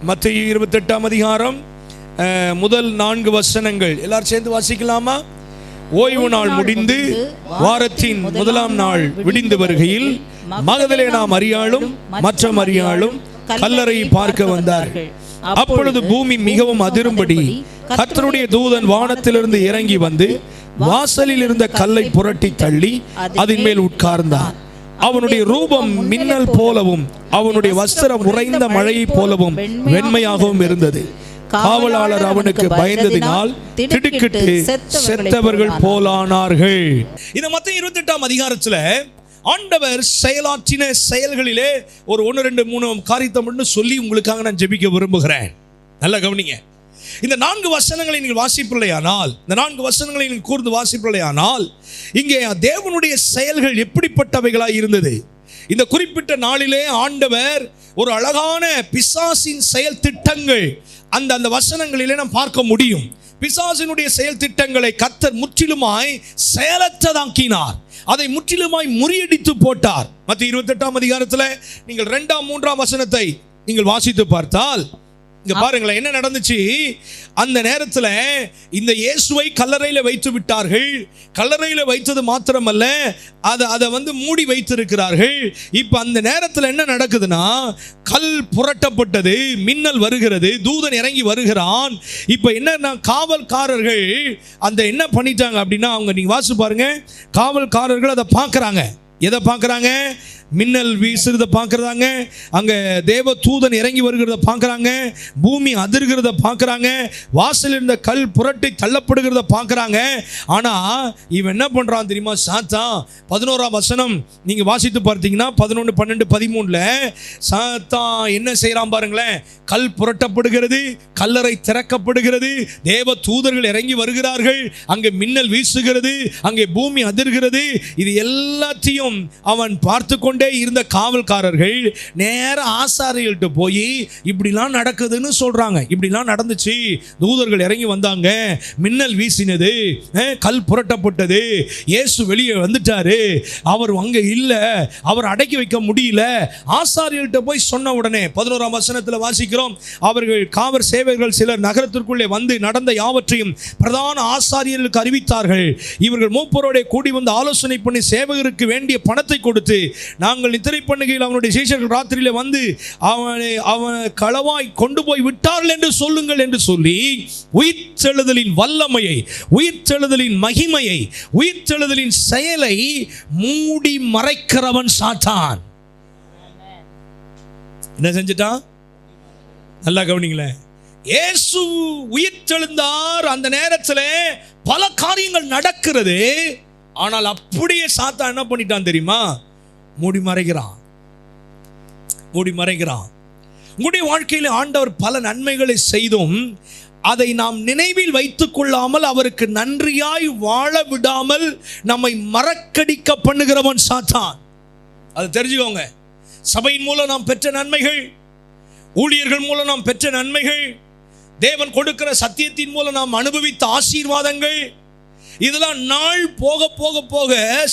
மத்தேயு 28ஆம் அதிகாரம் முதல் 4 வசனங்கள் எல்லாரும் சேர்ந்து வாசிக்கலாமா? ஓய்வு நாள் முடிந்து வாரத்தின் முதலாம் நாள் விடிந்து வருகையில் மகதலேனா மரியாளும் மற்ற மரியாளும் கல்லறையை பார்க்க வந்தார்கள். அப்பொழுது பூமி மிகவும் அதிரும்படி கர்த்தருடைய தூதன் வானத்திலிருந்து இறங்கி வந்து வாசலில் இருந்த கல்லை புரட்டி தள்ளி அதன் மேல் உட்கார்ந்தார். அவனுடைய ரூபம் மின்னல் போலவும் அவனுடைய வஸ்திரம் உறைந்த மழையை போலவும் வெண்மையாகவும் இருந்தது. காவலாளர் அவனுக்கு பயந்ததினால் திடுக்கிட்டு செத்தவர்கள் போலானார்கள். இந்த மத்தேயு 28ஆம் அதிகாரத்துல ஆண்டவர் செயலாற்றின செயல்களிலே ஒரு 1 2 3 காரியத்தை மட்டும் சொல்லி உங்களுக்காக நான் ஜெபிக்க விரும்புகிறேன். நல்லா கவனிங்க. இந்த 4 வசனங்களை நீங்கள் வாசிப்பில்லையானால், இந்த 4 வசனங்களை நீங்கள் கூர்ந்து வாசிப்பில்லையானால், இங்கே தேவனுடைய செயல்கள் எப்படிப்பட்டவைகளாய் இருந்தது. இந்த குறிப்பிட்ட நாளிலே ஆண்டவர் ஒரு அழகான பிசாசின் செயல் திட்டங்கள் அந்த வசனங்களிலே நாம் பார்க்க முடியும். பிசாசினுடைய செயல் திட்டங்களை கர்த்தர் முற்றிலுமாய் செயலற்றதாக்கினார். அதை முற்றிலுமாய் முறியடித்து போட்டார். மத்தேயு 28ஆம் அதிகாரத்தில் நீங்கள் 2ஆம் 3ஆம் வசனத்தை நீங்கள் வாசித்து பார்த்தால் இங்க பாருங்களேன் என்ன நடந்துச்சு. அந்த நேரத்தில் இந்த இயேசுவை கல்லறையில் வைத்து விட்டார்கள். கல்லறையில் வைத்தது மாத்திரமல்ல, அதை மூடி வைத்திருக்கிறார்கள். இப்போ அந்த நேரத்தில் என்ன நடக்குதுன்னா, கல் புரட்டப்பட்டது, மின்னல் வருகிறது, தூதன் இறங்கி வருகிறான். இப்போ என்ன காவல்காரர்கள் அந்த என்ன பண்ணிட்டாங்க அப்படின்னா, அவங்க நீங்க வாசி பாருங்க, காவல்காரர்கள் அதை பார்க்குறாங்க. எதை பார்க்குறாங்க? மின்னல் வீசுறத பார்க்குறாங்க, அங்கே தேவ தூதன் இறங்கி வருகிறத பார்க்குறாங்க, பூமி அதிர்கிறத பார்க்குறாங்க, வாசல் இருந்த கல் புரட்டி தள்ளப்படுகிறத பார்க்குறாங்க. ஆனால் இவன் என்ன பண்ணுறான் தெரியுமா? சாத்தான் 11ஆம் வசனம் நீங்கள் வாசித்து பார்த்தீங்கன்னா 11, 12, 13 சாத்தான் என்ன செய்கிறான் பாருங்களேன். கல் புரட்டப்படுகிறது, கல்லறை திறக்கப்படுகிறது, தேவ தூதர்கள் இறங்கி வருகிறார்கள், அங்கே மின்னல் வீசுகிறது, அங்கே பூமி அதிர்கிறது. இது எல்லாத்தையும் அவன் பார்த்து கொண்டு இருந்த காவல்காரர்கள் நேர ஆசாரியர்கள்ட்ட போய் இப்படிலாம் நடக்குதுன்னு சொல்றாங்க. இப்படிலாம் நடந்துச்சு, தூதர்கள் இறங்கி வந்தாங்க, மின்னல் வீசினது, கல் புரட்டப்பட்டது, இயேசு வெளியே வந்துட்டாரு, அவர் அங்க இல்ல, அவர் அடக்கி வைக்க முடியல. ஆசாரியர்கள்ட்ட போய் சொன்ன உடனே 11ஆம் வசனத்தில் வாசிக்கிறோம், அவர்கள் காவல் சேவகர்கள் சிலர் நகரத்திற்குள்ளே வந்து நடந்த யாவற்றையும் பிரதான ஆசாரியர்களுக்கு அறிவித்தார்கள். இவர்கள் மூப்பரோட கூடி வந்து ஆலோசனை பண்ணி சேவகருக்கு வேண்டிய பணத்தை கொடுத்து, நாங்கள் நித்திரை பண்ணுகையில் அவனுடைய சீஷர்கள் ராத்திரியில வந்து அவனை களவாய் கொண்டு போய் விட்டார்கள் என்று சொல்லுங்கள் என்று சொல்லி உயிர்த்தெழுதலின் வல்லமையை, உயிர்த்தெழுதலின் மகிமையை, உயிர்த்தெழுதலின் செயலை மூடி மறைக்கிறவன் சாத்தான் என்ன செஞ்சிட்டான்? நல்லா கவனிங்களேன். இயேசு உயிர்த்தெழுந்தார். அந்த நேரத்தில் பல காரியங்கள் நடக்கிறது. ஆனால் அப்படியே சாத்தான் என்ன பண்ணிட்டான் தெரியுமா? மூடி மறைக்கிறான். உங்களுடைய வாழ்க்கையில் ஆண்டவர் பல நன்மைகளை செய்தும் அதை நாம் நினைவில் வைத்துக் கொள்ளாமல், அவருக்கு நன்றியாய் வாழ விடாமல் நம்மை மறக்கடிக்க பண்ணுகிறவன் சாத்தான். அது தெரிஞ்சுக்கோங்க. சபையின் மூலம் நாம் பெற்ற நன்மைகள், ஊழியர்கள் மூலம் நாம் பெற்ற நன்மைகள், தேவன் கொடுக்கிற சத்தியத்தின் மூலம் நாம் அனுபவித்த ஆசீர்வாதங்கள், இதெல்லாம் நாள் போக போக போக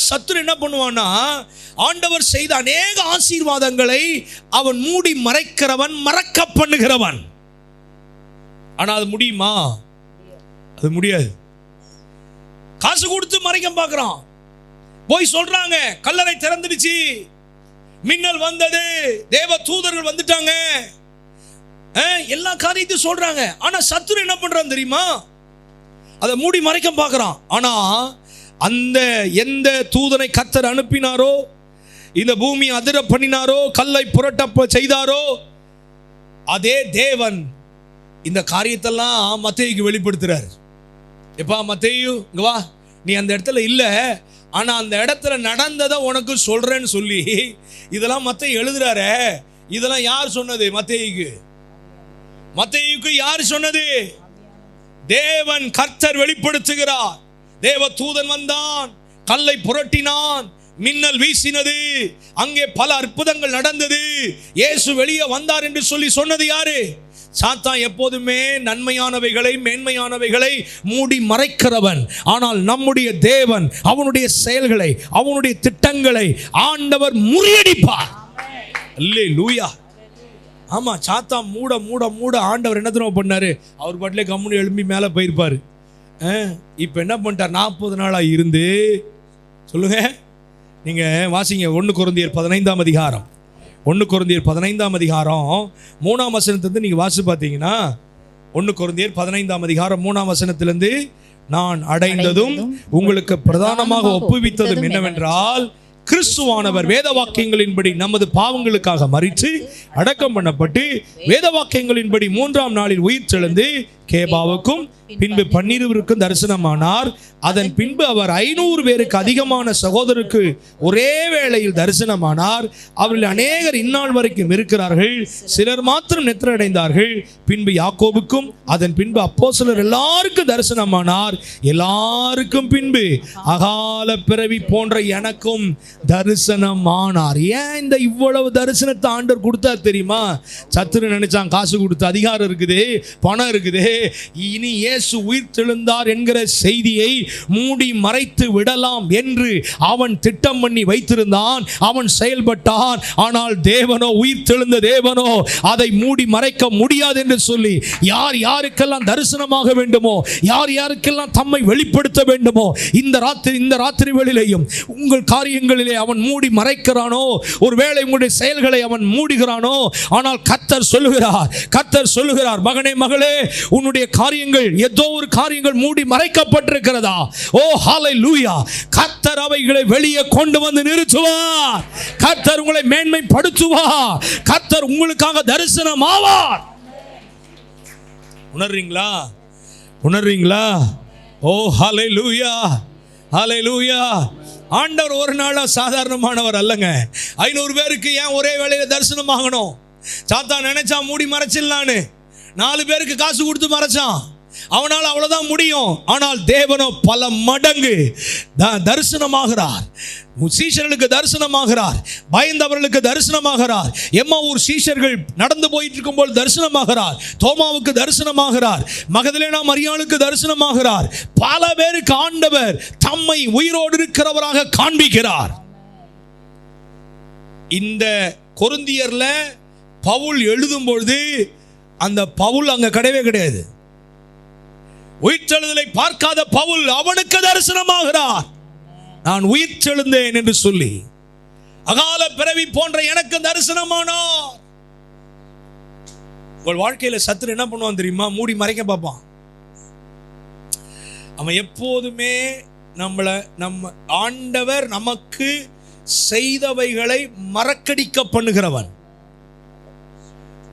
சத்துரு என்ன பண்ணுவான்னா, ஆண்டவர் செய்த அநேக ஆசீர்வாதங்களை அவன் மூடி மறைக்கிறவன், மறக்க பண்ணுகிறவன். ஆனா அது முடியுமா? அது முடியாது. காசு கொடுத்து மறைக்க பார்க்கிறான். போய் சொல்றாங்க கல்லறை திறந்துடுச்சு, மின்னல் வந்தது, தேவ தூதர்கள் வந்துட்டாங்க, எல்லா காரியத்தையும் சொல்றாங்க. ஆனா சத்துரு என்ன பண்றான் தெரியுமா? அதை மூடி மறைக்க பார்க்கிறான். ஆனா அந்த எந்த தூதனை கர்த்தர் அனுப்பினாரோ, இந்த பூமி அதிர பண்ணினாரோ, கல்லை புரட்ட செய்தாரோ, அதே தேவன் இந்த காரியத்தெல்லாம் மத்தேயுக்கு வெளிப்படுத்துறார். எப்பா மத்தேயு இங்க வா, நீ அந்த இடத்துல இல்ல, ஆனா அந்த இடத்துல நடந்ததை உனக்கு சொல்றேன்னு சொல்லி இதெல்லாம் மத்தேயு எழுதுறாரு. இதெல்லாம் யார் சொன்னது? மத்தேயுக்கு யார் சொன்னது? தேவன் கர்த்தர் வெளிப்படுத்துகிறார். தேவ தூதன் வந்தான், கல்லை புரட்டினான், மின்னல் வீசினது, அங்கே பல அற்புதங்கள் நடந்தது, இயேசு வெளியே வந்தார் என்று சொல்லி சொன்னது யாரு? சாத்தான் எப்போதுமே நன்மையானவைகளை, மேன்மையானவைகளை மூடி மறைக்கிறவன். ஆனால் நம்முடைய தேவன் அவனுடைய செயல்களை, அவனுடைய திட்டங்களை ஆண்டவர் முறியடிப்பார். அல்லேலூயா. ஆமா, சாத்தா மூட மூட மூட ஆண்டவர் என்ன தெரியுமா பண்ணாரு? அவர் பாட்டிலே கம்முனு எழும்பி மேலே போயிருப்பாரு. இப்போ என்ன பண்ணிட்டார்? 40 நாளாக இருந்து, சொல்லுங்க நீங்க வாசிங்க 1 கொரிந்தியர் 15ஆம் அதிகாரம், 1 கொரிந்தியர் 15ஆம் அதிகாரம் 3ஆம் வசனத்திலிருந்து நீங்க வாசி பார்த்தீங்கன்னா, 1 கொரிந்தியர் 15ஆம் அதிகாரம் 3ஆம் வசனத்திலிருந்து, நான் அடைந்ததும் உங்களுக்கு பிரதானமாக ஒப்புவித்ததும் என்னவென்றால், கிறிஸ்துவானவர் வேத வாக்கியங்களின்படி நமது பாவங்களுக்காக மரித்து அடக்கம் பண்ணப்பட்டு வேத வாக்கியங்களின்படி 3ஆம் நாளில் உயிர் தெழுந்து கேபாவுக்கும் பின்பு 12 தரிசனமானார். அதன் பின்பு அவர் 500 பேருக்கு அதிகமான சகோதரருக்கு ஒரே வேளையில் தரிசனமானார். அவர்கள் அநேகர் இந்நாள் வரைக்கும் இருக்கிறார்கள், சிலர் மாத்திரம் நித்திரை அடைந்தார்கள். பின்பு யாக்கோபுக்கும் அதன் பின்பு அப்போஸ்தலர் எல்லாருக்கும் தரிசனமானார். எல்லாருக்கும் பின்பு அகால பிறவி போன்ற எனக்கும் தரிசனமானார். ஏன் இந்த இவ்வளவு தரிசனத்தை ஆண்டவர் கொடுத்தார் தெரியுமா? சத்துரு நினைச்சான் காசு கொடுத்து அதிகாரம் இருக்குது, பணம் இருக்குது, இனி இயேசு உயிர் தெழுந்தார் என்கிற செய்தியை மூடி மறைத்து விடலாம் என்று அவன் திட்டம் பண்ணி வைத்திருந்தான். அவன் செயல்பட்டான். ஆனால் தேவனோ, உயிர் தெழுந்த தேவனோ அதை மூடி மறைக்க முடியாது என்று சொல்லி, யார் யாருக்கெல்லாம் தரிசனமாக வேண்டுமோ, யார் யாருக்கெல்லாம் தம்மை வெளிப்படுத்த வேண்டுமோ, இந்த ராத்திரி வேளையிலேயும் உங்கள் காரியங்களிலே அவன் மூடி மறைக்கிறானோ, ஒருவேளை உங்களுடைய செயல்களை அவன் மூடுகிறானோ, ஆனால் கர்த்தர் சொல்லுகிறார், மகனே மகளே, உன்னுடைய காரியங்கள் ஏதோ ஒரு காரியங்கள் மூடி மறைக்கப்பட்டிருக்கிறதா? ஓ ஹல்லேலூயா! கர்த்தர் அவைகளை வெளியே கொண்டு வந்து நிறுத்துவார். கர்த்தர் உங்களை மேன்மைப்படுத்துவார். கர்த்தர் உங்களுக்காக தரிசனம் ஆவார். உணர்றீங்களா? ஓ ஹல்லேலூயா! ஹல்லேலூயா! ஆண்டவர் ஒரு நாளா சாதாரணமானவர் அல்லங்க. 500 பேருக்கு ஏன் ஒரே வேளையில தரிசனம் ஆகணும்? சாத்தான் நினைச்சா மூடி மறைச்சிடலான்னு 4 பேருக்கு காசு கொடுத்து மறைச்சான். அவனால் அவ்வளவுதான் முடியும். ஆனால் தேவனோ பல மடங்கு தரிசனமாகிறார். சீஷர்களுக்கு தரிசனமாகிறார், பயந்தவர்களுக்கு தரிசனமாகிறார். எம்மாவூர் சீஷர்கள் நடந்து போயிட்டு இருக்கும்போது தரிசனமாகிறார். தோமாவுக்கு தரிசனமாகிறார். மகதலேனா மரியாளுக்கு தரிசனமாகிறார். பல பேருக்கு ஆண்டவர் தம்மை உயிரோடு இருக்கிறவராக காண்பிக்கிறார். இந்த கொரிந்தியர்ல பவுல் எழுதும் பொழுது அந்த பவுல் அங்க கிடையவே கிடையாது. உயிர்த்தெழுதலை பார்க்காத பவுல் அவனுக்கு தரிசனமாகிறார். நான் உயிர்த்தெழுந்தேன் என்று சொல்லி, அகால பிறவி போன்ற எனக்கு தரிசனமானார். உங்கள் வாழ்க்கையில சத்துரு என்ன பண்ணுவான் தெரியுமா? மூடி மறைக்க பார்ப்பான். அவன் எப்போதுமே நம்ம ஆண்டவர் நமக்கு செய்தவைகளை மறக்கடிக்க பண்ணுகிறவன்,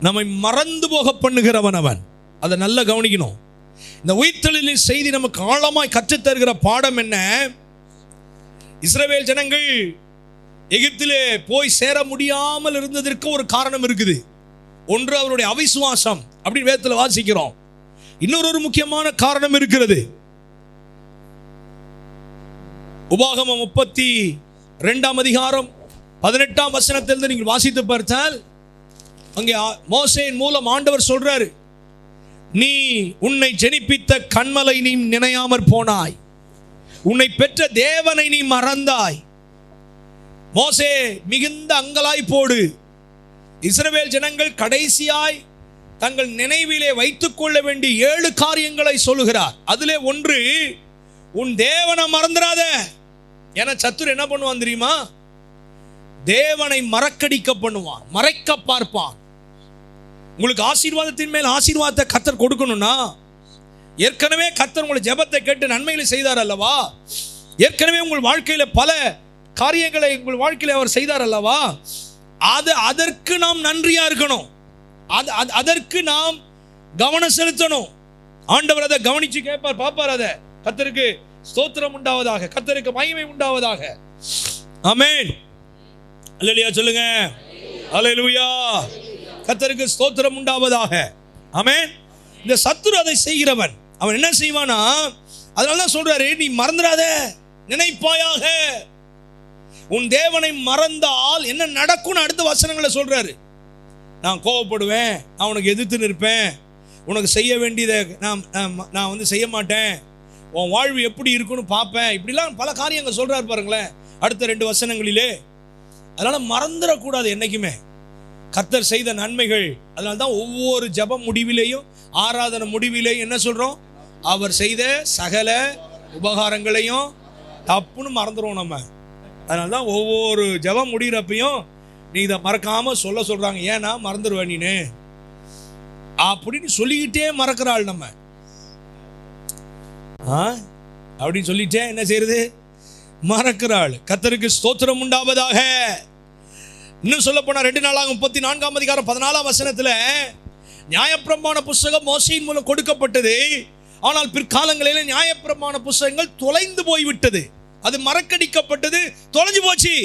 நம்மை மறந்து போக பண்ணுகிறவன் அவன். அதை நல்லா கவனிக்கணும். இந்த உயிர்த்தெழுதலின் செய்தி நமக்கு ஆழமாய் கற்றுத் தருகிற பாடம் என்ன? இஸ்ரவேல் ஜனங்கள் எகிப்திலே போய் சேர முடியாமல் இருந்ததற்கு ஒரு காரணம் இருக்குது. ஒன்று அவருடைய அவிசுவாசம், அப்படி வேதத்தில் வாசிக்கிறோம். இன்னொரு முக்கியமான காரணம் இருக்கிறது. உபாகமம் 32ஆம் அதிகாரம் 18ஆம் வசனத்திலிருந்து நீங்கள் வாசித்து பார்த்தால், அங்கே மோசேயின் மூலம் ஆண்டவர் சொல்றாரு, நீ உன்னை ஜெனிப்பித்த கன்மலை நீ நினையாமற் போனாய், உன்னை பெற்ற தேவனை நீ மறந்தாய். மோசே மிகுந்த அங்கலாய்ப்போடு இஸ்ரவேல் ஜனங்கள் கடைசியாய் தங்கள் நினைவிலே வைத்துக் கொள்ள வேண்டிய 7 காரியங்களை சொல்லுகிறார். அதிலே ஒன்று, உன் தேவனை மறந்துடாத. ஏன்னா சத்துரு என்ன பண்ணுவான் தெரியுமா? தேவனை மறக்கடிக்க பண்ணுவான், மறைக்க பார்ப்பான். உங்களுக்கு ஆசீர்வாதத்தின் மேல் ஆசீர்வாதத்தை கர்த்தர் கொடுக்கணும்னா, ஏற்கனவே கர்த்தர் உங்களை ஜெபத்தை கேட்டு நன்மைகளை செய்தார் அல்லவா? ஏற்கனவே உங்கள் வாழ்க்கையில பல காரியங்களை உங்கள் வாழ்க்கையில அவர் செய்தார் அல்லவா? அதற்கு நாம் நன்றியா இருக்கணும். அதற்கு நாம் கவனம் செலுத்தணும். ஆண்டவர் அதை கவனிச்சு கேட்பார், பார்ப்பார். அதை கர்த்தருக்கு ஸ்தோத்திரம் உண்டாவதாக, கர்த்தருக்கு மகிமை உண்டாவதாக. ஆமென். அல்லேலூயா சொல்லுங்க. அல்லேலூயா. கர்த்தருக்கு ஸ்தோத்திரம் உண்டாவதாக. ஆமென். இந்த சத்துரு அதை செய்கிறவன். அவன் என்ன செய்வானா, அதனால தான் சொல்றாரு, நீ மறந்துடாத, நினைப்பாயாக. உன் தேவனை மறந்தால் என்ன நடக்கும்னு அடுத்த வசனங்களை சொல்றாரு. நான் கோபப்படுவேன், நான் உனக்கு எதிர்த்து நிற்பேன், உனக்கு செய்ய வேண்டியதை நான் செய்ய மாட்டேன், உன் வாழ்வு எப்படி இருக்குன்னு பார்ப்பேன். இப்படிலாம் பல காரியங்கள் சொல்றாரு பாருங்களேன் அடுத்த 2 வசனங்களிலே. அதனால மறந்துடக்கூடாது என்னைக்குமே. கர்த்தர் செய்த நன்மைகள். அதனால தான் ஒவ்வொரு ஜெப முடிவிலேயும் ஆராதனை முடிவிலேயும் என்ன சொல்றோம்? அவர் செய்த சகல உபகாரங்களையும் தப்புன்னு மறந்துடுவோம் நம்ம. அதனால தான் ஒவ்வொரு ஜெபம் முடிகிறப்பையும் நீ இதை மறக்காம சொல்றாங்க. ஏன்னா மறந்துடுவேன் நீனு அப்படின்னு சொல்லிக்கிட்டே மறக்கிறாள் நம்ம. அப்படின்னு சொல்லிட்டே என்ன செய்யறது? மறக்கிறாள். கர்த்தருக்கு ஸ்தோத்திரம் உண்டாவதாக. இன்னும் சொல்ல போனா 2 நாளாகும் 34ஆம் அதிகாரம் 14ஆம் வசனத்துல நியாயப்பிரமாண புஸ்தகம் மோசேயின் மூலம் கொடுக்கப்பட்டது. ஆனால் பிற்காலங்களில் நியாயப்பிரமாண புஸ்தகங்கள் தொலைந்து போய்விட்டது. அது மறக்கடிக்கப்பட்டது, தொலைஞ்சு போச்சு.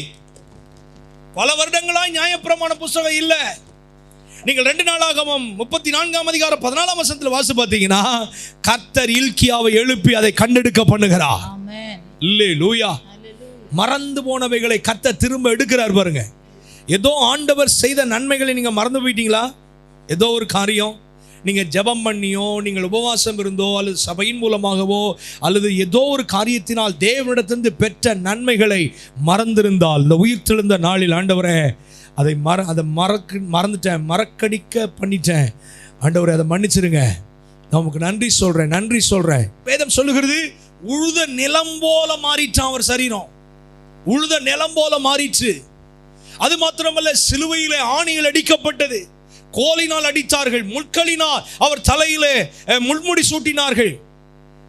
பல வருடங்களாய் நியாயப்பிரமாண புஸ்தகம் இல்ல. நீங்கள் 2 நாளாகமம் 34ஆம் அதிகாரம் 14ஆம் வசனத்தில் வாசி பார்த்தீங்கன்னா கர்த்தர் இல்க்கியாவை எழுப்பி அதை கண்டெடுக்க பண்ணுகிறார். அல்லேலூயா. மறந்து போனவைகளை கர்த்தர் திரும்ப எடுக்கிறார் பாருங்க. ஏதோ ஆண்டவர் செய்த நன்மைகளை நீங்க மறந்து போயிட்டீங்களா? ஏதோ ஒரு காரியம் நீங்கள் ஜெபம் பண்ணியோ, நீங்கள் உபவாசம் இருந்தோ, அல்லது சபையின் மூலமாகவோ, அல்லது ஏதோ ஒரு காரியத்தினால் தேவனிடத்திலிருந்து பெற்ற நன்மைகளை மறந்திருந்தால், இந்த உயிர்த்தெழுந்த நாளில் ஆண்டவரே அதை மறந்துட்டேன், மறக்கடிக்க பண்ணிட்டேன், ஆண்டவரே அதை மன்னிச்சிருங்க, நமக்கு நன்றி சொல்றேன். வேதம் சொல்லுகிறது, உழுத நிலம் போல மாறிட்டான் அவர் சரீரம். உழுத நிலம் போல மாறிச்சு. அது மாத்திரமல்ல, சிலுவையிலே ஆணிகள் அடிக்கப்பட்டது, கோலினால் அடித்தார்கள், முட்களினால் அவர் தலையிலே முள்முடி சூட்டினார்கள்.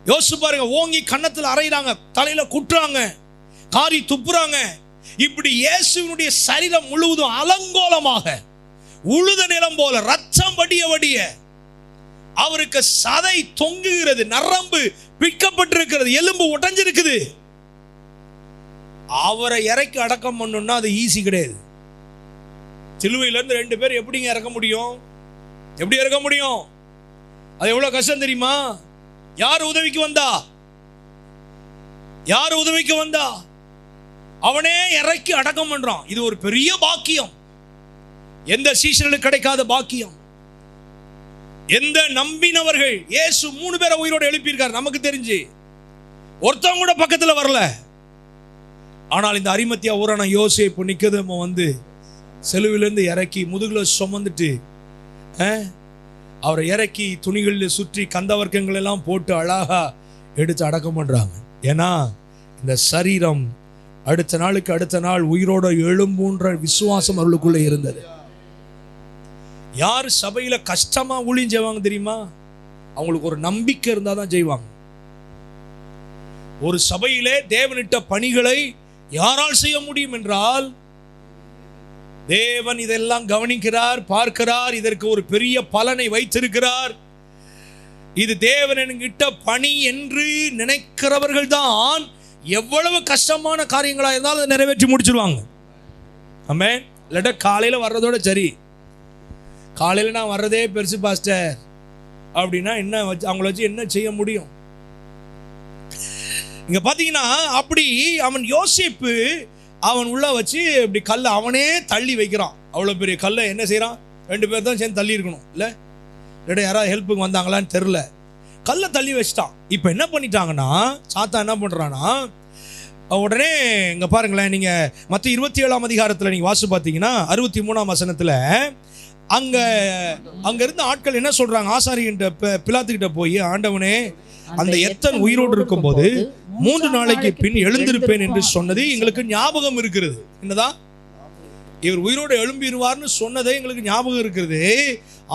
யோசிச்சு பாருங்க, ஓங்கி கன்னத்தில் அறையிறாங்க, தலையில குட்டுறாங்க, காரி துப்புறாங்க. இப்படி இயேசுவினுடைய சரீரம் முழுவதும் அலங்கோலமாக உழுத நிலம் போல ரத்தம் வடிய அவருக்கு சதை தொங்குகிறது, நரம்பு பிக்கப்பட்டிருக்கிறது, எலும்பு உடைஞ்சிருக்குது. அவரை இறக்கி அடக்கம் பண்ணணும்னா அது ஈஸி கிடையாது. சிலுவையிலிருந்து 2 பேர் எப்படிங்க இறக்க முடியும்? எப்படி இறக்க முடியும்? அது எவ்வளவு கஷ்டம் தெரியுமா? யார் உதவிக்கு வந்தா? அவனே இறக்கி அடக்கம் பண்றான். இது ஒரு பெரிய பாக்கியம். எந்த சீஷர்களுக்கு கிடைக்காத பாக்கியம். எந்த நம்பினவர்கள் இயேசு 3 பேரை உயிரோடு எழுப்பியிருக்கார் நமக்கு தெரிஞ்சு, ஒருத்தவங்க கூட பக்கத்துல வரல. ஆனால் இந்த அரிமத்தியா ஊரான யோசேப்பு நிக்கதேமோ வந்து செலுவிலிருந்து இறக்கி முதுகுல சுமந்துட்டு அவரை இறக்கி துணிகளில் சுற்றி கந்தவர்க்கங்கள் எல்லாம் போட்டு அழகா எடுத்து அடக்கம் பண்றாங்க. ஏன்னா இந்த சரீரம் அடுத்த நாள் உயிரோட எழும்புன்ற விசுவாசம் அவர்களுக்குள்ள இருந்தது. யார் சபையில கஷ்டமா ஊழியம் செய்வாங்க தெரியுமா? அவங்களுக்கு ஒரு நம்பிக்கை இருந்தாதான் செய்வாங்க. ஒரு சபையிலே தேவனிட்ட பணிகளை யாரால் செய்ய முடியும் என்றால், தேவன் இதெல்லாம் கவனிக்கிறார், பார்க்கிறார், இதற்கு ஒரு பெரிய பலனை வைத்திருக்கிறார். இது தேவன் என்கிட்ட பணி என்று நினைக்கிறவர்கள் தான் எவ்வளவு கஷ்டமான காரியங்களா இருந்தாலும் அதை நிறைவேற்றி முடிச்சிருவாங்க. ஆமென். இல்லாட்டா காலையில வர்றதோட சரி, காலையில நான் வர்றதே பெருசு பாஸ்டர் அப்படின்னா என்ன அவங்கள வச்சு என்ன செய்ய முடியும்? இங்க பாத்தீங்கன்னா அப்படி அவன் யோசேப்பு அவன் உள்ள வச்சு இப்படி கல்லை அவனே தள்ளி வைக்கிறான். அவ்வளோ பெரிய கல்லை என்ன செய்யறான்? 2 பேர் தான் சேர்ந்து தள்ளி இருக்கணும் இல்லை, யாராவது ஹெல்ப்புக்கு வந்தாங்களான்னு தெரில, கல்லை தள்ளி வச்சிட்டான். இப்போ என்ன பண்ணிட்டாங்கன்னா, சாத்தா என்ன பண்ணுறான்னா, உடனே இங்கே பாருங்களேன், நீங்கள் மற்ற 27ஆம் அதிகாரத்தில் நீங்கள் வாசி பார்த்தீங்கன்னா 63ஆம் வசனத்தில் அங்கே இருந்த ஆட்கள் என்ன சொல்கிறாங்க? ஆசாரியன்ட்ட பிலாத்துக்கிட்ட போய், ஆண்டவனே அந்த எத்தன் உயிரோடு இருக்கும் போது 3 நாளைக்கு பின் எழுந்திருப்பேன் என்று சொன்னது எங்களுக்கு ஞாபகம் இருக்கிறது. என்னதான்? இவர் உயிரோடு எழும்பிடுவார்னு சொன்னதே எங்களுக்கு ஞாபகம் இருக்கிறது.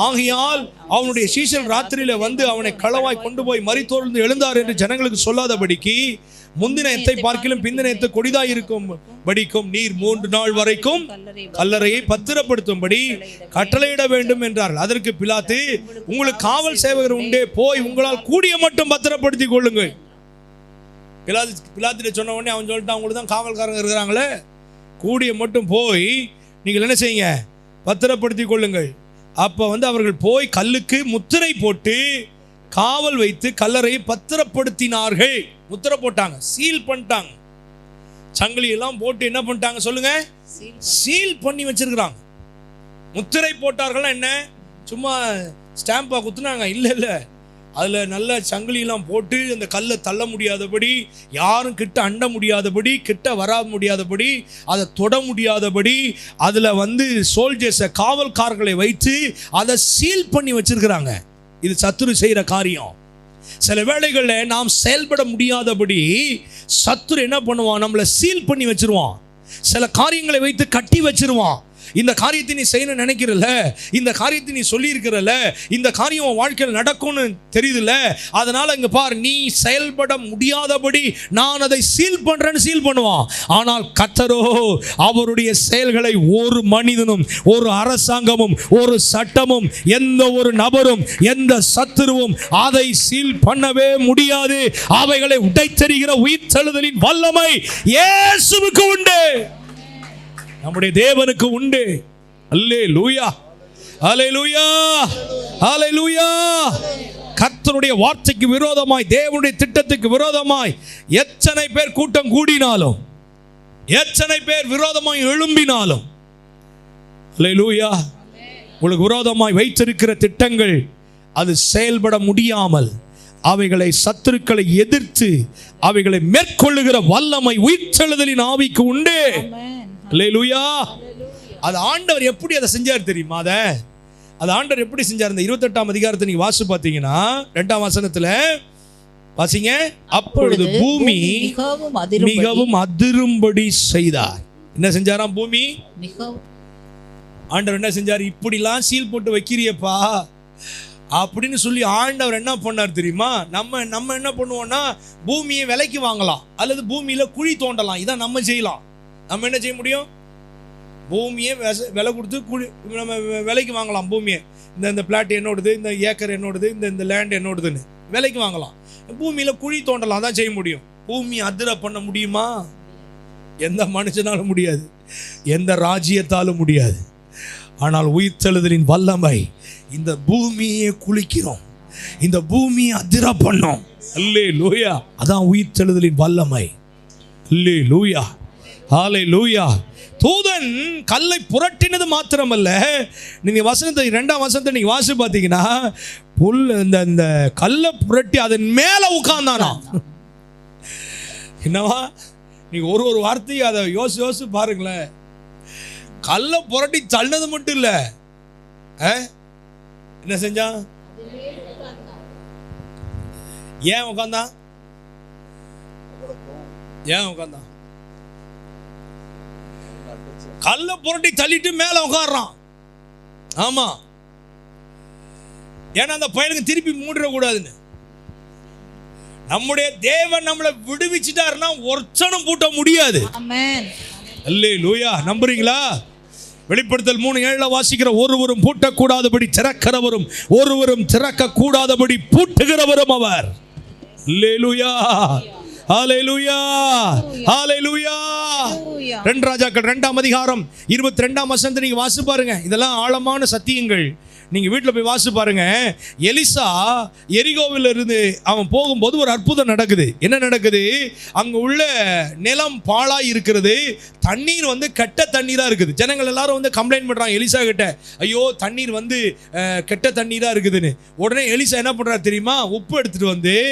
ஆகையால் அவனுடைய சீஷன் ராத்திரியில வந்து அவனை களவாய் கொண்டு போய் மரித்தோர்ந்து எழுந்தார் என்று ஜனங்களுக்கு சொல்லாதபடிக்கு முந்தின எத்தை பார்க்கிலும் பிந்தின எத்தை கொடிதாய் இருக்கும் படிக்கும் நீர் 3 நாள் வரைக்கும் கல்லறையை பத்திரப்படுத்தும்படி கட்டளையிட வேண்டும் என்றார்கள். அதற்கு பிலாத்து, உங்களுக்கு காவல் சேவகர் உண்டே, போய் உங்களால் கூடிய மட்டும் பத்திரப்படுத்திக் கொள்ளுங்கள். பிலாத்திட்ட சொன்ன உடனே அவன் சொல்லிட்டான், உங்களுக்கு தான் காவல்காரங்க இருக்கிறாங்களே, கூடிய மட்டும் போய் நீங்கள் என்ன செய்யுங்க, பத்திரப்படுத்திக் கொள்ளுங்கள். அப்போ வந்து அவர்கள் போய் கல்லுக்கு முத்திரை போட்டு காவல் வைத்து கல்லறையை பத்திரப்படுத்தினார்கள். முத்திரை போட்டாங்க, சீல் பண்ணிட்டாங்க. சங்கிலி எல்லாம் போட்டு என்ன பண்ணிட்டாங்க சொல்லுங்க? சீல் பண்ணி வச்சிருக்கிறாங்க. முத்திரை போட்டார்கள் என்ன சும்மா ஸ்டாம்பா குத்துனாங்க? இல்ல இல்ல, அதில் நல்ல சங்கிலியெல்லாம் போட்டு அந்த கல்லை தள்ள முடியாதபடி, யாரும் கிட்ட அண்ட முடியாதபடி, கிட்ட வர முடியாதபடி, அதை தொட முடியாதபடி அதில் சோல்ஜர்ஸை, காவல்காரர்களை வைத்து அதை சீல் பண்ணி வச்சிருக்கிறாங்க. இது சத்துரு செய்கிற காரியம். சில வேளைகளில் நாம் செயல்பட முடியாதபடி சத்துரு என்ன பண்ணுவான், நம்மளை சீல் பண்ணி வச்சிருவான். சில காரியங்களை வைத்து கட்டி வச்சிருவான். இந்த காரியத்தை நீ செய்யணும்னு நினைக்கிறல்ல, இந்த காரியத்தை நீ சொல்லியிருக்கிறல்ல, இந்த காரியம் உன் வாழ்க்கையில் நடக்கும்னு தெரியுதுல்ல, அதனால இங்க பார், நீ செயல்பட முடியாதபடி நான் அதை சீல் பண்றேன்னு சீல் பண்ணுவான். ஆனால் கர்த்தரோ அவருடைய செயல்களை ஒரு மனிதனும், ஒரு அரசாங்கமும், ஒரு சட்டமும், எந்த ஒரு நபரும், எந்த சத்துருவும் அதை சீல் பண்ணவே முடியாது. அவைகளை உடைத்தெறிகிற உயிர்த்தெழுதலின் வல்லமை இயேசுவுக்கு உண்டு, நம்முடைய தேவனுக்கு உண்டு. அல்லேலூயா, அல்லேலூயா, அல்லேலூயா. கர்த்தருடைய வார்த்தைக்கு விரோதமாய், தேவனுடைய திட்டத்துக்கு விரோதமாய் எத்தனை பேர் கூட்டம் கூடினாலும், எத்தனை பேர் விரோதமாய் எழும்பினாலும், அல்லேலூயா, உங்களுக்கு விரோதமாய் வைத்திருக்கிற திட்டங்கள் அது செயல்பட முடியாமல் அவைகளை, சத்துருக்களை எதிர்த்து அவைகளை மேற்கொள்ளுகிற வல்லமை உயிர்த்தெழுதலின் ஆவிக்கு உண்டு. அல்லேலூயா. அது ஆண்டவர் எப்படி அதை செஞ்சார் தெரியுமா? அது ஆண்டவர் எப்படி செஞ்சார்? இந்த 28ஆம் அதிகாரத்தை நீங்க வாசி பார்த்தீங்கன்னா 2ஆம் வசனத்துல வாசிங்க. அப்பொழுது பூமி மிகவும் அதிரும்படி செய்தார். என்ன செஞ்சாராம்? பூமி ஆண்டவர் என்ன செஞ்சார்? இப்படிலாம் சீல் போட்டு வைக்கிறியப்பா அப்படின்னு சொல்லி ஆண்டவர் என்ன பண்ணார் தெரியுமா? நம்ம என்ன பண்ணுவோம்னா, பூமியை விலைக்கு வாங்கலாம் அல்லது பூமியில குழி தோண்டலாம். இதான் நம்ம செய்யலாம். நம்ம என்ன செய்ய முடியும்? பூமியை விலை கொடுத்து நம்ம விலைக்கு வாங்கலாம். பூமியை, இந்த பிளாட் என்னோடது, இந்த ஏக்கர் என்னோடது, இந்த லேண்ட் என்னோடதுன்னு விலைக்கு வாங்கலாம். பூமியில குழி தோண்டலாம், தான் செய்ய முடியும். பூமி அதிர பண்ண முடியுமா? எந்த மனுஷனாலும் முடியாது, எந்த ராஜ்யத்தாலும் முடியாது. ஆனால் உயிர்த்தெழுதலின் வல்லமை இந்த பூமியை குளிக்கிறோம், இந்த பூமியை அதிர பண்ணோம். அல்லேலூயா. அதான் உயிர்த்தெழுதலின் வல்லமை. அல்லேலூயா, ஹல்லேலூயா. தூதன் கல்லை புரட்டினது மாத்திரமல்ல, நீங்க வசனத்தை 2ஆம் வசனத்தை நீங்க வாசி பார்த்தீங்கன்னா, புல் இந்த கல்லை புரட்டி அதன் மேல உட்கார்ந்தானா. என்னவா? நீங்க ஒரு வார்த்தையை அதை யோசி பாருங்களேன். கல்லை புரட்டி தள்ளது மட்டும் இல்ல, என்ன செஞ்சான்? ஏன் உட்கார்ந்தான்? ஏன் உட்கார்ந்தான்? கல்லை புரட்டி தள்ளிட்டு மேல உட்கார்றான். ஆமா, ஏன்னா அந்த பையனுக்கு திருப்பி மூடிட கூடாதுன்னு. நம்முடைய தேவன் நம்மளை விடுவிச்சிட்டாருன்னா ஒருத்தனும் பூட்ட முடியாது. அல்லேலூயா. நம்புறீங்களா? வெளிப்படுத்தல் 3:7 வாசிக்கிற, ஒருவரும் பூட்டக்கூடாதபடி திறக்கிறவரும் ஒருவரும் திறக்க கூடாதபடி பூட்டுகிறவரும் அவர். அல்லேலூயா, ஹல்லேலூயா, ஹல்லேலூயா. 2 ராஜாக்கள் 2ஆம் அதிகாரம் 22ஆம் வசனத்தை நீங்க வாசி பாருங்க. இதெல்லாம் ஆழமான சத்தியங்கள். நீங்க வீட்டில் போய் வாசி பாருங்க. எலிசா எரிகோவில் இருந்து அவன் போகும்போது ஒரு அற்புதம் நடக்குது. என்ன நடக்குது? அங்க உள்ள நிலம் பாழாய் இருக்கிறது, தண்ணீர் கெட்ட தண்ணீரா இருக்குது. ஜனங்கள் எல்லாரும் கம்ப்ளைண்ட் பண்றாங்க எலிசா கிட்ட, ஐயோ தண்ணீர் கெட்ட தண்ணீரா இருக்குதுன்னு. உடனே எலிசா என்ன பண்றாரு தெரியுமா? உப்பு எடுத்துட்டு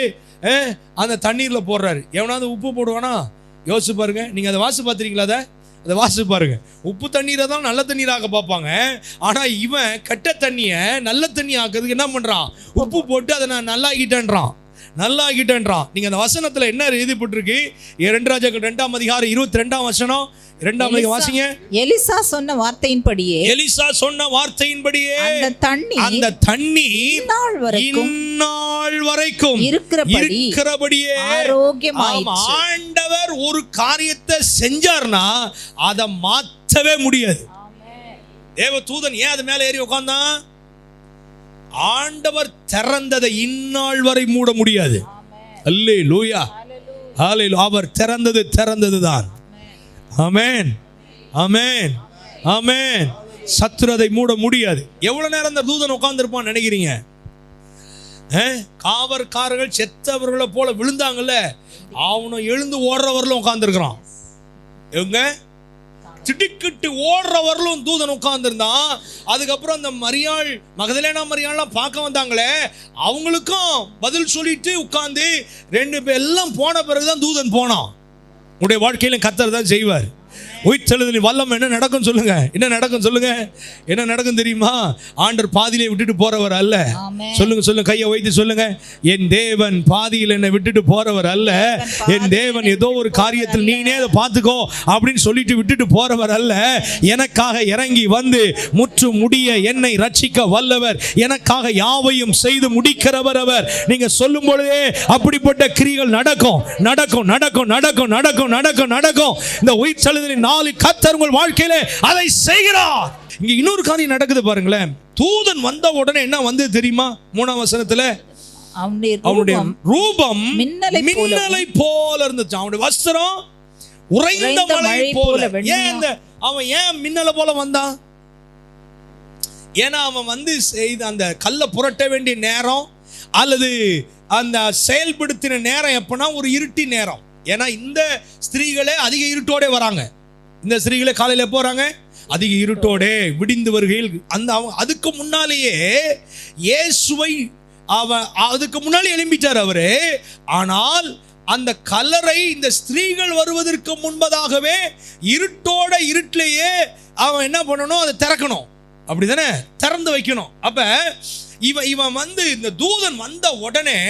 அந்த தண்ணீர்ல போடுறாரு. எவனாவது உப்பு போடுவானா? யோசிச்சு பாருங்க. நீங்க அதை வாசி பார்த்துறீங்களா? அதை வாசி பாருங்க. உப்பு தண்ணீரை தான் நல்ல தண்ணீராக பார்ப்பாங்க. ஆனா இவன் கெட்ட தண்ணியை நல்ல தண்ணி ஆக்குறதுக்கு என்ன பண்றான்? உப்பு போட்டு அதை நான் நல்லாகிட்டேன்றான். நீங்க அந்த வசனத்துல என்ன எழுதிப்பட்டிருக்கு? 2 ராஜாக்கள் 2ஆம் அதிகாரம் 22ஆம் வசனம் 2ஆம் அதிகாரம் வாசிங்க. எலிசா சொன்ன வார்த்தையின்படியே அந்த தண்ணீர் இந்நாள் வரைக்கும் இருக்கிறபடியே ஆரோக்கியமாயிற்று. ஆண்டவர் ஒரு காரியத்தை செஞ்சார்னா அதை மாற்றவே முடியாது. தேவ தூதன் ஏன் அது மேல ஏறி உட்கார்ந்தான்? ஆண்டவர் திறந்ததை இந்நாள் வரை மூட முடியாது. அல்லேலூயா, ஹல்லேலூயா. அவர் திறந்ததுதான். ஆமென், ஆமென், ஆமென். சத்துரு மூட முடியாது. எவ்வளவு நேரம் அந்த தூதன் உட்கார்ந்திருப்பான்னு நினைக்கிறீங்க? காவற்காரர்கள் செத்தவர்களை போல விழுந்தாங்கல்ல, அவனும் எழுந்து ஓடுறவர்களும் உட்கார்ந்துருக்கிறான். இவங்க திடுக்கிட்டு ஓடுறவர்களும் தூதன் உட்கார்ந்துருந்தான். அதுக்கப்புறம் அந்த மரியாள், மகதலேனா மரியாள்லாம் பார்க்க வந்தாங்களே, அவங்களுக்கும் பதில் சொல்லிட்டு உட்கார்ந்து 2 பேர் எல்லாம் போன பிறகுதான் தூதன் போனான். உங்களுடைய வாழ்க்கையில கர்த்தர் தான் செய்வார். உயிர்த்தெழுதலின் வல்லமை என்ன நடக்கும் சொல்லுங்க, என்ன நடக்கும் சொல்லுங்க, என்ன நடக்கும் தெரியுமா? ஆண்டவர் பாதியிலே விட்டுட்டு போறவர் அல்ல. சொல்லுங்க சொல்லுங்க, கையை வைத்து சொல்லுங்க, என் தேவன் பாதியில் என்னை விட்டுட்டு போறவர் அல்ல. என் தேவன் ஏதோ ஒரு காரியத்தில் நீனே அதை பார்த்துக்கோ அப்படின்னு சொல்லிட்டு விட்டுட்டு போறவர் அல்ல. எனக்காக இறங்கி வந்து முற்று முடிய என்னை ரட்சிக்க வல்லவர், எனக்காக யாவையும் செய்து முடிக்கிறவர் அவர். நீங்க சொல்லும் பொழுதே அப்படிப்பட்ட கிரியைகள் நடக்கும் நடக்கும் நடக்கும் நடக்கும் நடக்கும் நடக்கும் நடக்கும். இந்த உயிர்த்தெழுதலின் கர்த்தர் உங்கள் வாழ்க்கையிலே அதை செய்கிறார். இங்க இன்னொரு காரியம் நடக்குது பாருங்களேன். தூதன் வந்த உடனே என்ன வந்து தெரியுமா? 3ஆம் வசனத்துல அவனுடைய ரூபம் மின்னலை போல இருந்துச்சு, அவனுடைய வஸ்திரம் உறைந்த மழை போல. அவன் ஏன் மின்னலை போல வந்தான்? ஏன்னா அவன் வந்து அந்த கல்லை புரட்ட வேண்டிய நேரம் அல்லது அந்த செயல்படுத்தின நேரம் எப்பனா ஒரு இருட்டி நேரம். ஏன்னா இந்த ஸ்திரீகளே அதிக இருட்டோட வராங்க. இந்த ஸ்திரீகளே காலையில் போறாங்க அதிக இருட்டோட விடிந்து வருகையில் அந்த அதுக்கு முன்னாலேயே இயேசுவை அதுக்கு முன்னாலே எழும்பிட்டார் அவரு. ஆனால் அந்த கல்லறை இந்த ஸ்திரீகள் வருவதற்கு முன்பதாகவே இருட்டிலேயே அவன் என்ன பண்ணணும், அதை திறக்கணும், அப்படிதானே, திறந்து வைக்கணும். அப்ப இவன் வந்து இந்த தூதன் வந்த உடனே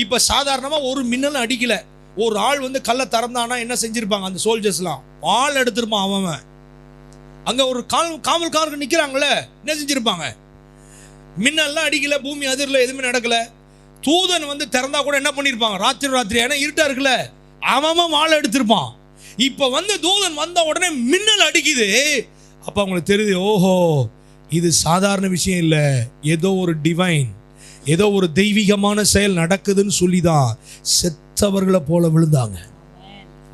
இப்ப சாதாரணமா ஒரு மின்னல் அடிக்கல. ஒரு ஆள் வந்து கல்லை திறந்தானா என்ன செஞ்சிருப்பாங்க? அந்த சோல்ஜர்ஸ்லாம் ஆள் எடுத்திருப்பான். அவன் அங்க ஒரு காவல்காரர்கள் நிக்கிறாங்களே, என்ன செஞ்சிருப்பாங்க? மின்னல்லாம் அடிக்கல, பூமி அதிர்ல, எதுவுமே நடக்கல. தூதன் வந்து திறந்தா கூட என்ன பண்ணிருப்பாங்க? ராத்திரி ஏன்னா இருட்டா இருக்குல்ல, அவன் ஆள் எடுத்திருப்பான். இப்ப வந்து தூதன் வந்த உடனே மின்னல் அடிக்குது. அப்ப அவங்களுக்கு தெரியுது, ஓஹோ இது சாதாரண விஷயம் இல்லை, ஏதோ ஒரு டிவைன், ஏதோ ஒரு தெய்வீகமான செயல் நடக்குதுன்னு சொல்லிதான் செத்தவர்களை போல விழுந்தாங்க.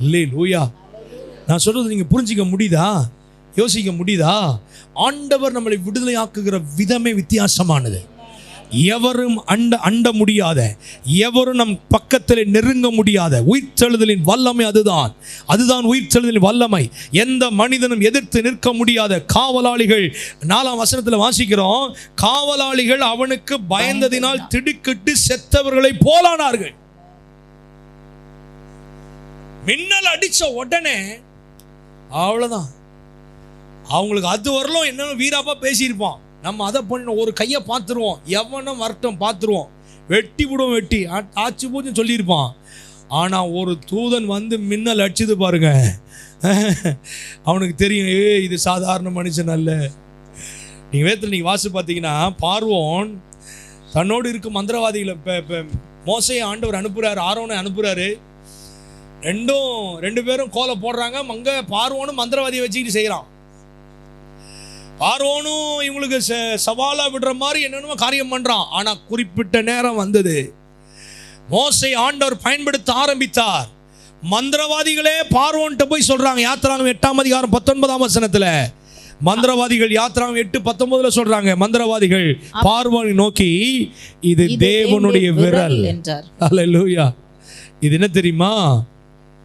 அல்லேலூயா. நான் சொல்றது நீங்க புரிஞ்சிக்க முடியுதா? யோசிக்க முடியுதா? ஆண்டவர் நம்மளை விடுதலை ஆக்குகிற விதமே வித்தியாசமானது. எவரும் அண்ட முடியாத, எவரும் நம் பக்கத்தில் நெருங்க முடியாத உயிர்த்தெழுதலின் வல்லமை அதுதான் உயிர்த்தெழுதலின் வல்லமை. எந்த மனிதனும் எதிர்த்து நிற்க முடியாத காவலாளிகள். 4ஆம் வசனத்தில் வாசிக்கிறோம், காவலாளிகள் அவனுக்கு பயந்ததினால் திடுக்கிட்டு செத்தவர்களை போலானார்கள். மின்னல் அடிச்ச உடனே அவ்வளவுதான். அவங்களுக்கு அது வரலும் என்ன வீராப்பா பேசியிருப்பான், நம்ம அதை பண்ண ஒரு கையை பார்த்துருவோம், எவனும் வரட்டும் பார்த்துருவோம், வெட்டி விடுவோம், வெட்டி ஆச்சு போச்சுன்னு சொல்லியிருப்பான். ஆனால் ஒரு தூதன் வந்து மின்னல் அடிச்சுது பாருங்க, அவனுக்கு தெரியும் இது சாதாரண மனுஷன் அல்ல. நீங்கள் வேதத்தில் நீங்கள் வாசி பார்த்தீங்கன்னா, பார்வோன் தன்னோடு இருக்கும் மந்திரவாதிகளை மோசையை ஆண்டவர் அனுப்புகிறாரு, ஆரோனை அனுப்புகிறாரு. ரெண்டு பேரும் கோலை போடுறாங்க. அங்கே பார்வோனும் மந்திரவாதியை வச்சுக்கிட்டு செய்கிறான். பார்வோனும் இவங்களுக்கு சவாலா விடுற மாதிரி என்னென்னமோ காரியம் பண்றான். ஆனா குறிப்பிட்ட நேரம் வந்தது, மோசை ஆண்டவர் பயன்படுத்த ஆரம்பித்தார். மந்திரவாதிகளே பார்வோன்ட்ட போய் சொல்றாங்க. யாத்திராகமம் 8ஆம் அதிகாரம் 19ஆம் வசனத்துல மந்திரவாதிகள் யாத்திராகமம் 8:19 சொல்றாங்க, மந்திரவாதிகள் பார்வோனை நோக்கி இது தேவனுடைய விரல் என்றார். அல்லேலூயா. இது என்ன தெரியுமா?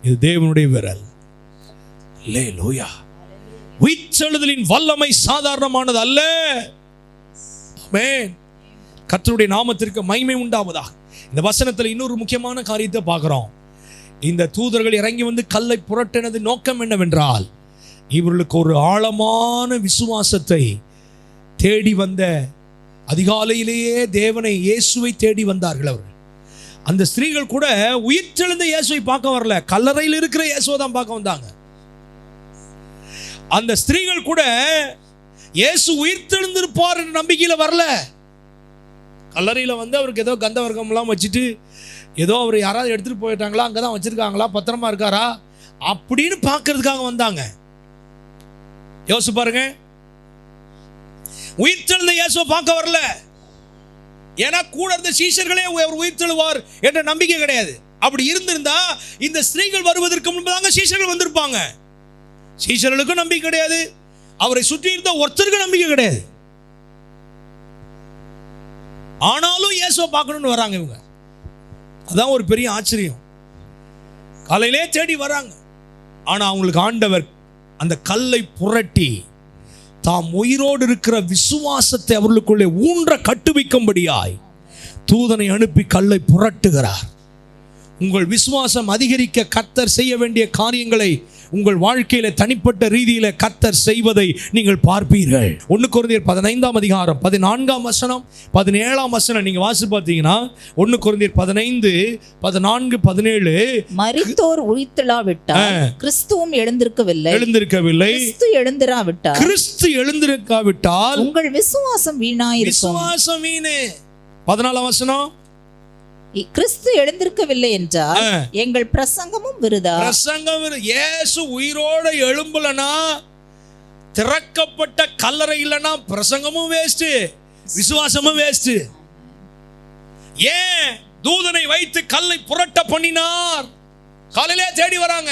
இது தேவனுடைய விரல். அல்லேலூயா. உயிர்த்தெழுதலின் வல்லமை சாதாரணமானது அல்ல. ஆமென். கர்த்தருடைய நாமத்திற்கு மகிமை உண்டாவதாக. இந்த வசனத்தில் இன்னொரு முக்கியமான காரியத்தை பார்க்கிறோம். இந்த தூதர்கள் இறங்கி வந்து கல்லை புரட்டினது நோக்கம் என்னவென்றால், இவர்களுக்கு ஒரு ஆழமான விசுவாசத்தை தேடி வந்த, அதிகாலையிலேயே தேவனை இயேசுவை தேடி வந்தார்கள் அவர்கள். அந்த ஸ்திரீகள் கூட உயிர்த்தெழுந்த இயேசுவை பார்க்க வரல, கல்லறையில் இருக்கிற இயேசுவை தான் பார்க்க வந்தாங்க. அந்த ஸ்திரீகள் கூட இயேசு உயிர்த்தெழுந்திருப்பார் என்ற நம்பிக்கையில் வரல. கல்லறையில் வந்து அவருக்கு ஏதோ கந்தவர்க்கம்லாம் வச்சுட்டு ஏதோ அவர் யாராவது எடுத்துட்டு போயிட்டாங்களா, அங்கே தான் வச்சிருக்காங்களா, பத்திரமா இருக்காரா அப்படின்னு பார்க்கறதுக்காக வந்தாங்க. யோசிச்சு பாருங்க, உயிர்த்தெழுந்த இயேசுவை பார்க்க வரல. ஏன்னா கூட இருந்த சீஷர்களே அவர் உயிர்த்தெழுவார் என்ற நம்பிக்கை கிடையாது. அப்படி இருந்திருந்தா இந்த ஸ்திரீகள் வருவதற்கு முன்பதாக சீஷர்கள் வந்திருப்பாங்க. சீஷர்களுக்கும் நம்பிக்கை கிடையாது, அவரை சுற்றி இருந்த ஒருத்தருக்கும் நம்பிக்கை கிடையாது. ஆனாலும் இயேசுவை பார்க்கணும்னு வராங்க இவங்க. அதான் ஒரு பெரிய ஆச்சரியம். காலையிலே தேடி வராங்க. ஆனா அவங்களுக்கு ஆண்டவர் அந்த கல்லை புரட்டி தாம் உயிரோடு இருக்கிற விசுவாசத்தை அவர்களுக்குள்ளே ஊன்ற கட்டுவிக்கும்படியாய் தூதனை அனுப்பி கல்லை புரட்டுகிறார். உங்கள் விசுவாசம் அதிகரிக்க கர்த்தர் செய்ய வேண்டிய காரியங்களை உங்கள் வாழ்க்கையில தனிப்பட்ட ரீதியில கர்த்தர் செய்வதை நீங்கள் பார்ப்பீர்கள். 1 கொரிந்தியர் 15ஆம் அதிகாரம் 14ஆம் வசனம் 17ஆம் வசனம் நீங்க வாசி பார்த்தீங்கன்னா 1 கொரிந்தியர் 15 14 17 மரித்தோர் உயிர்த்தெழாவிட்டால் கிறிஸ்துவும் எழுந்திருக்கவில்லை. கிறிஸ்து எழுந்திருக்காவிட்டால் உங்கள் விசுவாசம் வீணாயிருக்கும். விசுவாசம் வீணே. 14ஆம் வசனம் கிறிஸ்து எழுந்திருக்கவில்லை என்றால் எங்கள் பிரசங்கமும் விருதா. இயேசு உயிரோட எழும்பலனா, திறக்கப்பட்ட கல்லறை இல்லனா பிரசங்கமும் வேஸ்ட், விசுவாசமும் வேஸ்ட். ஏன் தூதனை வைத்து கல்லை புரட்ட பண்ணினார்? காலையிலே தேடி வராங்க.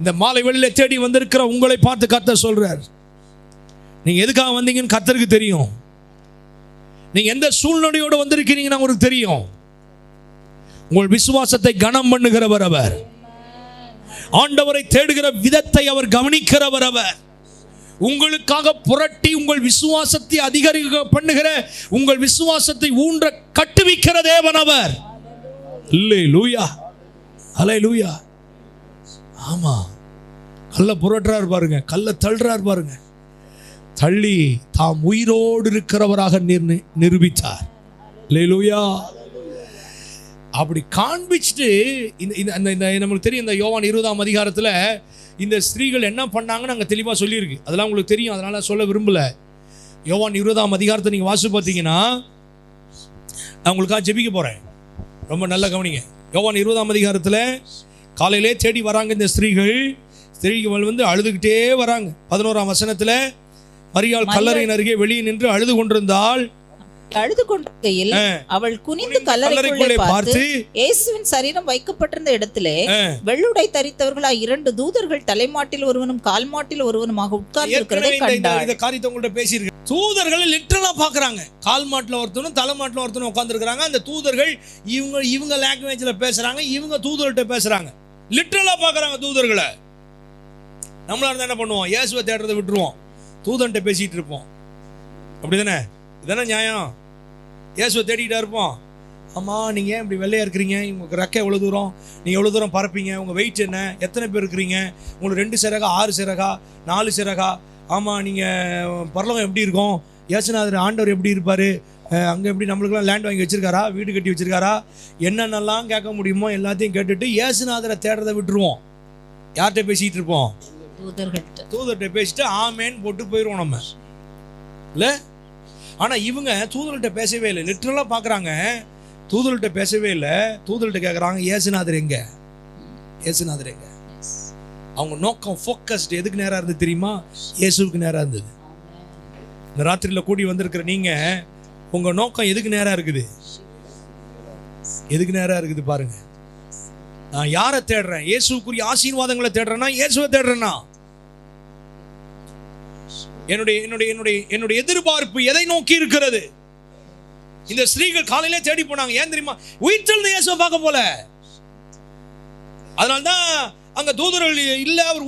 இந்த மாலை வெளியில தேடி வந்திருக்கிற உங்களை பார்த்து கர்த்தர் சொல்றார், நீங்க எதுக்காக வந்தீங்கன்னு கர்த்தருக்கு தெரியும். நீங்க எந்த சூழ்நிலையோடு வந்திருக்கிறீங்கன்னு உங்களுக்கு தெரியும். உங்கள் விசுவாசத்தை கனம் பண்ணுகிறவர் அவர். ஆண்டவரை தேடுகிற விதத்தை அவர் கவனிக்கிறவர் அவர். உங்களுக்காக புரட்டி உங்கள் விசுவாசத்தை அதிகரிக்க பண்ணுகிற, உங்கள் விசுவாசத்தை ஊன்ற கட்டுவிக்கிற தேவன் அவர். அல்லேலூயா, அல்லேலூயா. ஆமா, கல்ல புரட்டுறார் பாருங்க, கல்ல தள்ளுறார் பாருங்க. தள்ளி தாம் உயிரோடு இருக்கிறவராக நிரூபித்தார். அல்லேலூயா. அப்படி காண்பிச்சுட்டு நமக்கு தெரியும், இந்த யோவான் 20ஆம் அதிகாரத்தில் இந்த ஸ்திரீகள் என்ன பண்ணாங்கன்னு அங்கே தெளிவாக சொல்லியிருக்கு. அதெல்லாம் உங்களுக்கு தெரியும், அதனால சொல்ல விரும்பல. யோவான் 20ஆம் அதிகாரத்தை நீங்கள் வாசி பார்த்தீங்கன்னா, நான் உங்களுக்காக ஜெபிக்க போகிறேன், ரொம்ப நல்ல கவனிங்க. யோவான் 20ஆம் அதிகாரத்தில் காலையிலே தேடி வராங்க இந்த ஸ்திரீகள் வந்து அழுதுகிட்டே வராங்க. 11ஆம் வசனத்தில் மரியாள் கல்லறையின் அருகே வெளியே நின்று அழுது கொண்டிருந்தாள். அழுது கொண்டிருக்கையில் அவள் குனிந்து கல்லறைக்குள்ளே பார்த்து இயேசுவின் சரீரம் வைக்கப்பட்டிருந்த இடத்திலே வெள்ளுடை தரித்தவர்களாய் 2 தூதர்கள் தலைமாட்டில் ஒருவனும் கால்மாட்டில் ஒருவனுமாக உட்கார்ந்திருக்கிறதை கண்டாள். இந்த காரியத்தை உங்கள்ட்ட பேசியிருக்கேன். தூதர்களை லிட்டரலா பாக்குறாங்க. கால்மாட்டில் ஒருத்தனும் தலைமாட்டில் ஒருத்தனும் உட்கார்ந்திருக்கிறாங்க. அந்த தூதர்கள் இவங்க லாங்குவேஜ்ல பேசுறாங்க, இவங்க தூதர்கள்ட்ட பேசுறாங்க. லிட்டரலா பாக்குறாங்க தூதர்களை. நம்மளா இருந்தா என்ன பண்ணுவோம்? இயேசுவை தேடுறதை விட்டுருவோம், தூதன்ட்ட பேசிட்டு இருப்போம். அப்படிதானே? இதானே நியாயம்? இயேசுவை தேடிக்கிட்டா இருப்போம். ஆமாம், நீங்கள் ஏன் இப்படி வெள்ளையாக இருக்கிறீங்க? உங்களுக்கு ரெக்கை எவ்வளோ தூரம், நீங்கள் எவ்வளோ தூரம் பறப்பீங்க, உங்கள் வெயிட் என்ன, எத்தனை பேர் இருக்கிறீங்க, உங்களுக்கு 2 சிறகா 6 சிறகா 4 சிறகா, ஆமாம் நீங்கள் பரலோகம் எப்படி இருக்கும், இயேசுநாதர் ஆண்டவர் எப்படி இருப்பார், அங்கே எப்படி நம்மளுக்குலாம் லேண்ட் வாங்கி வச்சுருக்காரா, வீடு கட்டி வச்சுருக்காரா, என்னென்னலாம் கேட்க முடியுமோ எல்லாத்தையும் கேட்டுட்டு இயேசுநாதரை தேடுறதை விட்டுருவோம். யார்கிட்ட பேசிகிட்டு இருப்போம்? தூதர்கிட்ட பேசிட்டு ஆமேன்னு போட்டு போயிடுவோம் நம்ம, இல்லை? ஆனால் இவங்க தூதர்கிட்ட பேசவே இல்லை. லிட்டரலாக பார்க்குறாங்க, தூதர்கிட்ட பேசவே இல்லை. தூதர்கிட்ட கேட்குறாங்க, இயேசுநாதர் எங்க, இயேசுநாதர் எங்க? அவங்க நோக்கம் ஃபோக்கஸ்டு எதுக்கு நேராக இருந்தது தெரியுமா? இயேசுவுக்கு நேராக இருந்தது. இந்த ராத்திரியில் கூடி வந்திருக்கிற நீங்கள், உங்கள் நோக்கம் எதுக்கு நேராக இருக்குது? எதுக்கு நேராக இருக்குது பாருங்க. நான் யாரை தேடுறேன்? இயேசுக்குரிய ஆசீர்வாதங்களை தேடுறேன்னா, இயேசுவை தேடுறேன்னா, என்னுடைய எதிர்பார்ப்பு எதை நோக்கி இருக்கிறது? இந்த ஸ்திரீகள் காலையிலே தேடி போனாங்க. ஏன் தெரியுமா? உயிர்த்தெழுந்த இயேசுவை பார்க்க போல. அதனால்தான் அங்க தூதர்கள் இல்ல, அவர்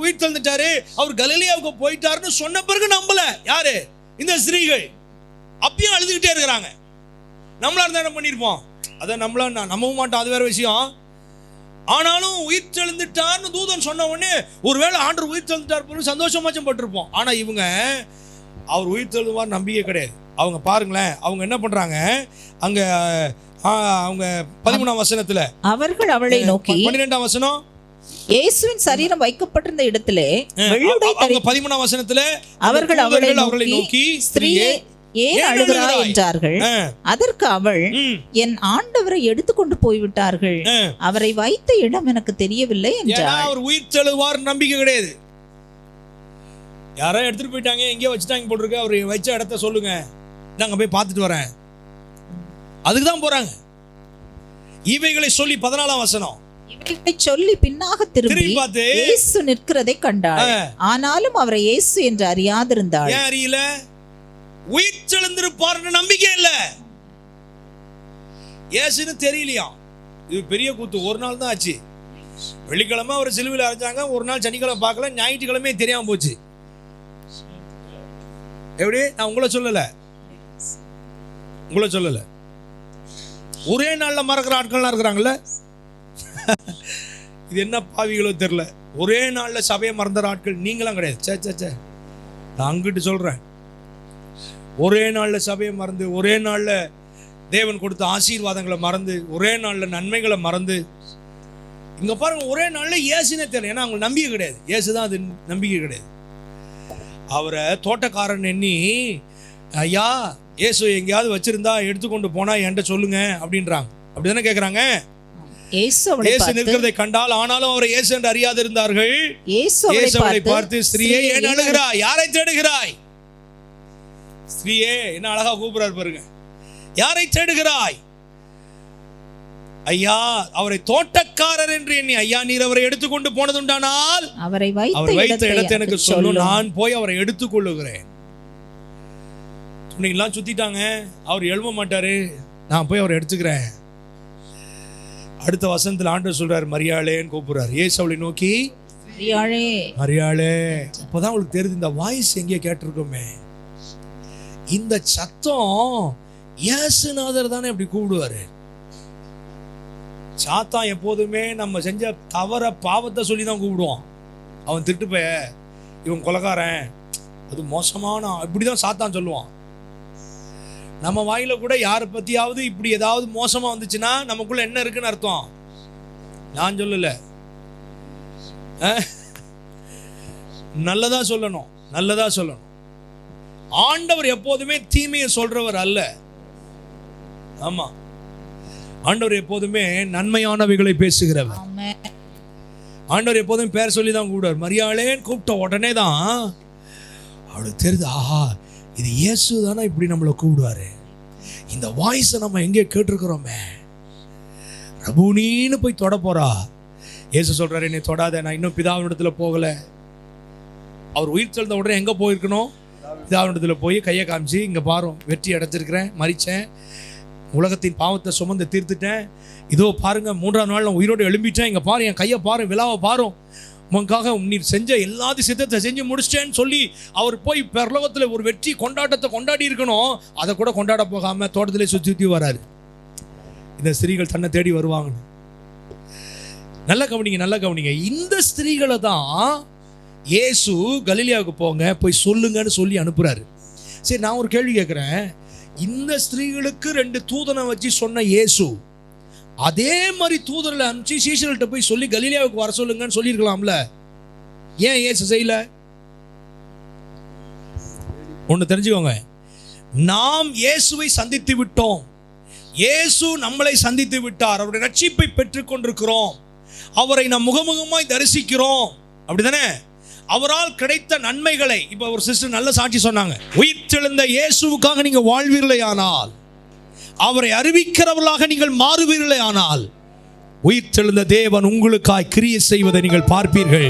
உயிர் தெழுந்துட்டாரு, அவர் கலிலேயாவுக்கு போயிட்டாருன்னு சொன்ன பிறகு நம்பல. யாரு? இந்த ஸ்திரீகள். அப்பயும் அழுதுகிட்டே இருக்கிறாங்க. நம்மளா இருந்தா என்ன பண்ணிருப்போம்? அதை நம்மளா நம்பவும் மாட்டோம், அது வேற விஷயம். ஆனாலும் உயிர் தெழுந்துட்டார்னு தூதன் சொன்ன உடனே ஒருவேளை ஆண்டவர் உயிர் தெழுந்துட்டார் சந்தோஷமாச்சும் பட்டிருப்போம். ஆனா இவங்க அவர் உயிர் தெழுவார் நம்பிக்கை கிடையாது. அவங்க பாருங்களேன், அவங்க என்ன பண்றாங்க அங்க, அவங்க 13ஆம் வசனத்துல அவர்கள் அவளை நோக்கி, 12ஆம் வசனம், இயேசுவின் சரீரம் வைக்கப்பட்டிருந்த இடத்திலே வெள்ளுடை தரித்த 13ஆம் வசனத்துல அவர்கள் அவளை நோக்கி, ஸ்திரீயே ஏன் அழுகிறாய் என்றார்கள். அதற்கு அவள், என் ஆண்டவரை எடுத்துக்கொண்டு போய்விட்டார்கள், அவரை வைத்த இடம் எனக்கு தெரியவில்லை என்றார். அவர் உயிர் தெழுவார் நம்பிக்கை கிடையாது. யாரோ எடுத்துட்டு போயிட்டாங்க, எங்கேயோ வச்சுட்டாங்க போட்டிருக்கு, அவர் வச்ச இடத்த சொல்லுங்க, நாங்க போய் பார்த்துட்டு வரேன். அதுக்குதான் போறாங்க. இவைகளை சொல்லி 14ஆம் வசனம், இவைகளை சொல்லி பின்னாக திரும்பி இயேசு நிற்கிறதை கண்டாள். ஆனாலும் அவரை இயேசு என்று அறியாதிருந்தாள். ஏன் அறியல? உயிர் தெழுந்திருப்பார்னு நம்பிக்கை இல்ல. இயேசுன்னு தெரியலையா? இது பெரிய கூத்து. ஒரு நாள் தான் ஆச்சு. வெள்ளிக்கிழமை அவர் சிலுவையில் அரைஞ்சாங்க, ஒரு நாள் சனிக்கிழமை பார்க்கல, ஞாயிற்றுக்கிழமை தெரியாம போச்சு. எப்படி? நான் உங்களை சொல்லல, ஒரே நாள்ல மறக்கிற ஆட்கள்லாம் இருக்கிறாங்கல்ல. இது என்ன பாவிகளோ தெரியல, ஒரே நாள்ல சபையை மறந்துற ஆட்கள் நீங்களாம் கிடையாது. சே நான் அங்கிட்டு சொல்றேன், ஒரே நாள்ல சபையை மறந்து, ஒரே நாள்ல தேவன் கொடுத்த ஆசீர்வாதங்களை மறந்து, ஒரே நாள்ல நன்மைகளை மறந்து, இங்க பாருங்க, ஒரே நாள்ல இயேசுனே தெரியல. ஏன்னா அவங்க நம்பிக்கை கிடையாது, இயேசுதான் அது நம்பிக்கை கிடையாது. அவரை தோட்டக்காரன் எண்ணி, ஐயா இயேசு எங்கேயாவது வச்சிருந்தா எடுத்துக்கொண்டு போனா என்கிட்ட சொல்லுங்க அப்படின்றாங்க. அப்படிதானே கேட்கறாங்க. இயேசு நிற்கிறதை கண்டால், ஆனாலும் அவரை இயேசு என்று அறியாது இருந்தார்கள். இயேசுவை பார்த்து, ஸ்திரீயே ஏன் அழுகிறாய், யாரை தேடுகிறாய்? ஸ்திரீயே, என்ன அழகா கூப்பிடுறாரு பாருங்க, யாரை தேடுகிறாய்? ஐயா அவரை தோட்டக்காரர் என்று எண்ணி, ஐயா நீர் அவரை எடுத்துக்கொண்டு போனதுண்டானால் அவரை வைத்த இடத்தை எனக்கு சொல்லு, நான் போய் அவரை எடுத்துக்கொள்ளுகிறேன். துணியெல்லாம் சுத்திட்டாங்க, அவர் எழும்ப மாட்டாரு, நான் போய் அவரை எடுத்துக்கிறேன். அடுத்த வசனத்தில் ஆண்டவர் சொல்றாரு, மரியாளேன்னு கூப்பிடுறாரு. இயேசு அவளை நோக்கி, மரியாளே. அப்பதான் அவளுக்கு தெரியுது, இந்த வாய்ஸ் எங்கேயோ கேட்டிருக்கோமே, இந்த சத்தம் இயேசுநாதர் தானே இப்படி கூப்பிடுவாரு. சாத்தான் எப்போதுமே நம்ம செஞ்ச தவற பாவத்தை சொல்லி தான் கூப்பிடுவான். அவன் திட்டுப்ப, இவன் கொலைகாரன், அது மோசமான, இப்படிதான் சாத்தான் சொல்லுவான். நம்ம வாயில கூட யாரை பத்தியாவது இப்படி ஏதாவது மோசமா வந்துச்சுன்னா நமக்குள்ள என்ன இருக்குன்னு அர்த்தம். நான் சொல்லல, நல்லதா சொல்லணும். ஆண்டவர் எப்போதுமே தீமையை சொல்றவர் அல்ல. ஆமா, ஆண்டவர் எப்போதுமே நன்மையானவைகளை பேசுகிறவர். ஆண்டவர் எப்போதுமே பேர் சொல்லி தான் கூப்பிடுவார். மரியாளேன்னு கூப்பிட்ட உடனே தான் அவளுக்கு தெரியுது, ஆஹா இது இயேசு தானே இப்படி நம்மளை கூப்பிடுவாரு. இந்த வாய்ஸை நம்ம எங்கே கேட்டிருக்கிறோமே. ரபூனின்னு போய் தொட போறா. இயேசு சொல்றாரு, என்னை தொடாத, நான் இன்னும் பிதாவினிடத்துல போகல. அவர் உயிர் தெழுந்த உடனே எங்க போயிருக்கணும்? பிதாவினிடத்துல போய் கையை காமிச்சு, இங்க பாரும் வெற்றி அடைஞ்சிருக்கிறேன், மரிச்சேன், உலகத்தின் பாவத்தை சுமந்து தீர்த்துட்டேன், இதோ பாருங்க 3ஆம் நாள் நான் உயிரோடு எழும்பிட்டேன், இங்க பாரு என் கையை பாரு, விழாவை பாரும், உனக்காக நீர் செஞ்ச எல்லாத்தையும் சித்தத்தை செஞ்சு முடிச்சிட்டேன்னு சொல்லி அவர் போய் பரலோகத்தில் ஒரு வெற்றி கொண்டாட்டத்தை கொண்டாடி இருக்கணும். அதை கூட கொண்டாட போகாம தோட்டத்திலே சுற்றி வராரு. இந்த ஸ்திரீகள் தன்னை தேடி வருவாங்க. நல்ல கவனிங்க. இந்த ஸ்திரீகளை தான் இயேசு கலிலியாவுக்கு போங்க போய் சொல்லுங்கன்னு சொல்லி அனுப்புறாரு. சரி, நான் ஒரு கேள்வி கேட்கிறேன். இந்த ஸ்திரீகளுக்கு 2 தூதனை வச்சு சொன்ன இயேசு அதே மாதிரி தூதர்களை அனுப்பிச்சு சீஷர்கள்ட்ட போய் சொல்லி கலிலியாவுக்கு வர சொல்லுங்கன்னு சொல்லியிருக்கலாம்ல. ஏன் இயேசு செய்யல? ஒன்று தெரிஞ்சுக்கோங்க, நாம் இயேசுவை சந்தித்து விட்டோம், இயேசு நம்மளை சந்தித்து விட்டார், அவருடைய ரட்சிப்பை பெற்றுக் கொண்டிருக்கிறோம், அவரை நாம் முகமுகமாய் தரிசிக்கிறோம், அப்படிதானே? அவரால் கிடைத்த நன்மைகளை இப்ப ஒரு சிஸ்டர் நல்ல சாட்சி சொன்னாங்க. உயிர்த்தெழுந்த இயேசுவுக்காக நீங்க வாழ்வீர்களே ஆனால், அவரை அறிவிக்கிறவர்களாக நீங்கள் மாறுவீர்களே ஆனால், உயிர்த்தெழுந்த தேவன் உங்களுக்காய் கிரியை செய்வதை நீங்கள் பார்ப்பீர்கள்,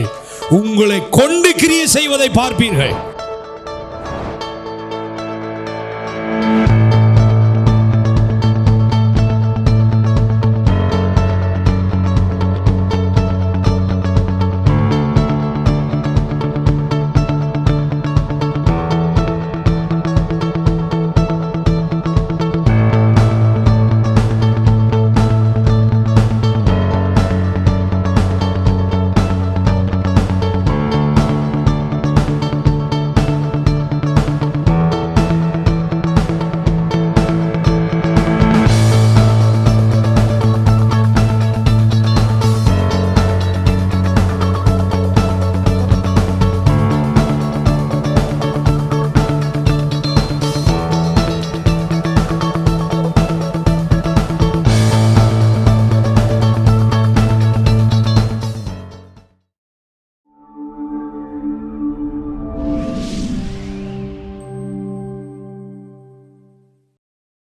உங்களை கொண்டு கிரியை செய்வதை பார்ப்பீர்கள்.